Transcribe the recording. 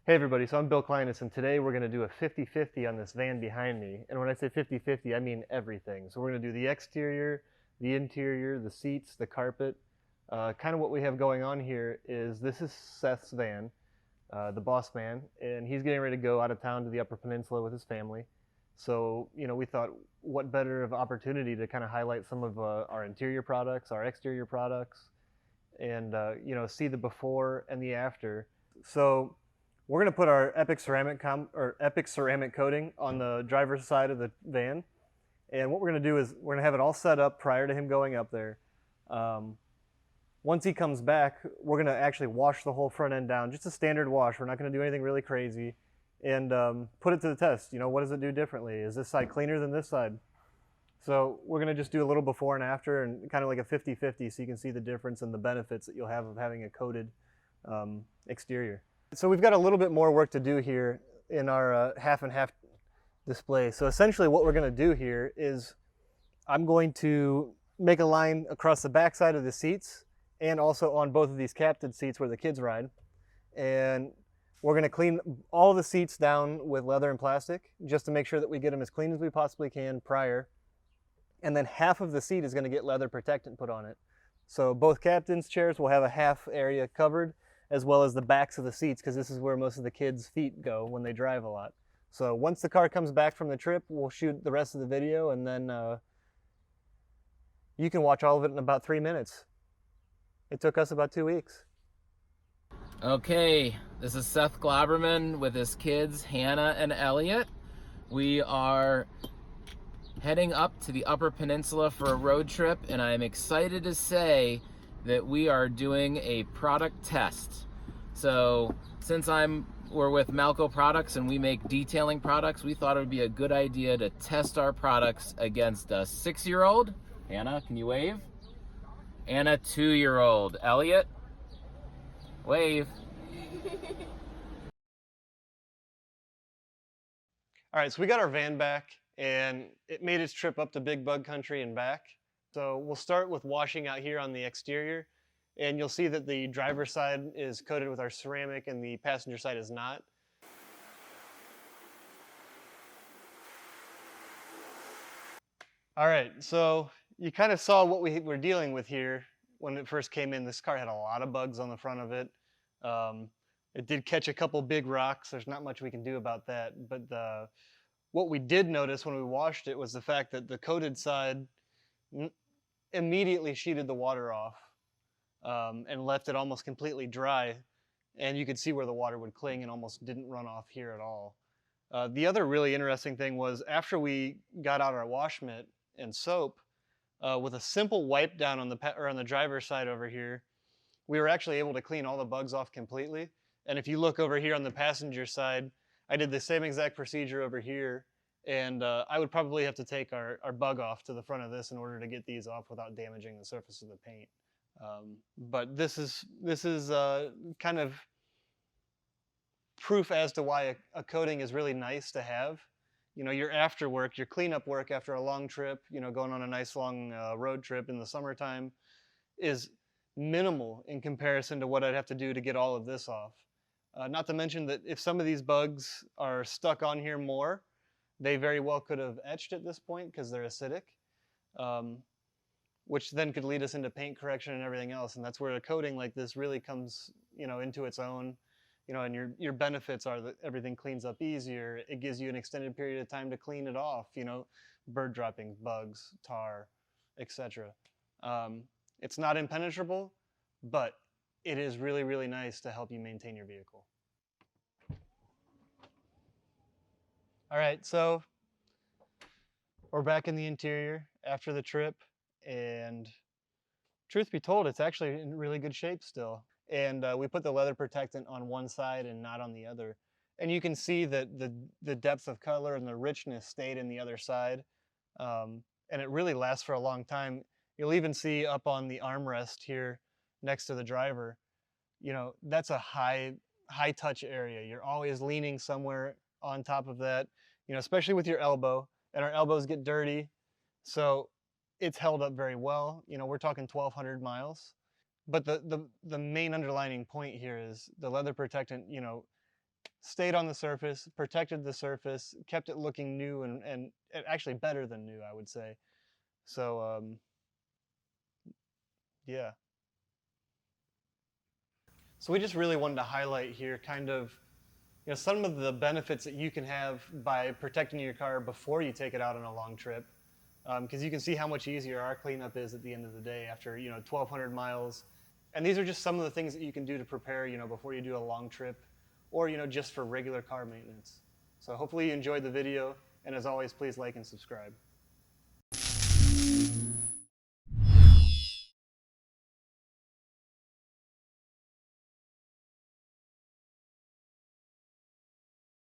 Hey everybody, so I'm Bill Kleinis, and today we're going to do a 50-50 on this van behind me. And when I say 50-50, I mean everything. So we're going to do the exterior, the interior, the seats, the carpet. Kind of what we have going on here is this is Seth's van, the boss man, and he's getting ready to go out of town to the Upper Peninsula with his family. So, we thought what better of opportunity to kind of highlight some of our interior products, our exterior products, and see the before and the after. So we're going to put our Epic ceramic coating on the driver's side of the van, and what we're going to do is we're going to have it all set up prior to him going up there. Once he comes back, we're going to actually wash the whole front end down, just a standard wash. We're not going to do anything really crazy, and put it to the test. What does it do differently? Is this side cleaner than this side? So we're going to just do a little before and after, and kind of like a 50-50, so you can see the difference and the benefits that you'll have of having a coated exterior. So we've got a little bit more work to do here in our half and half display. So essentially what we're going to do here is I'm going to make a line across the back side of the seats and also on both of these captain seats where the kids ride. And we're going to clean all the seats down with leather and plastic just to make sure that we get them as clean as we possibly can prior. And then half of the seat is going to get leather protectant put on it. So both captain's chairs will have a half area covered, as well as the backs of the seats, because this is where most of the kids' feet go when they drive a lot. So once the car comes back from the trip, we'll shoot the rest of the video, and then you can watch all of it in about 3 minutes. It took us about 2 weeks. Okay, this is Seth Glauberman with his kids, Hannah and Elliot. We are heading up to the Upper Peninsula for a road trip, and I'm excited to say that we are doing a product test. So since we're with Malco Products and we make detailing products, we thought it would be a good idea to test our products against a 6-year-old. Hannah, can you wave? And a 2-year-old. Elliot, wave. All right, so we got our van back, and it made its trip up to Big Bug Country and back. So we'll start with washing out here on the exterior, and you'll see that the driver's side is coated with our ceramic and the passenger side is not. All right, so you kind of saw what we were dealing with here when it first came in. This car had a lot of bugs on the front of it. It did catch a couple big rocks. There's not much we can do about that, but what we did notice when we washed it was the fact that the coated side immediately sheeted the water off and left it almost completely dry, and you could see where the water would cling and almost didn't run off here at all. The other really interesting thing was after we got out our wash mitt and soap, with a simple wipe down on the driver's side over here, we were actually able to clean all the bugs off completely. And if you look over here on the passenger side, I did the same exact procedure over here, and I would probably have to take our bug off to the front of this in order to get these off without damaging the surface of the paint. But this is kind of proof as to why a coating is really nice to have. Your after work, your cleanup work after a long trip, going on a nice long road trip in the summertime is minimal in comparison to what I'd have to do to get all of this off. Not to mention that if some of these bugs are stuck on here more, they very well could have etched at this point because they're acidic, which then could lead us into paint correction and everything else. And that's where a coating like this really comes, into its own. And your benefits are that everything cleans up easier. It gives you an extended period of time to clean it off. Bird droppings, bugs, tar, etc. It's not impenetrable, but it is really, really nice to help you maintain your vehicle. All right, so we're back in the interior after the trip, and truth be told, it's actually in really good shape still. And we put the leather protectant on one side and not on the other. And you can see that the depth of color and the richness stayed in the other side. And it really lasts for a long time. You'll even see up on the armrest here next to the driver, that's a high touch area. You're always leaning somewhere on top of that, especially with your elbow, and our elbows get dirty. So it's held up very well. We're talking 1,200 miles. But the main underlining point here is the leather protectant, stayed on the surface, protected the surface, kept it looking new and actually better than new, I would say. So yeah. So we just really wanted to highlight here kind of some of the benefits that you can have by protecting your car before you take it out on a long trip. Because you can see how much easier our cleanup is at the end of the day after 1,200 miles. And these are just some of the things that you can do to prepare before you do a long trip, or just for regular car maintenance. So hopefully you enjoyed the video, and as always, please like and subscribe.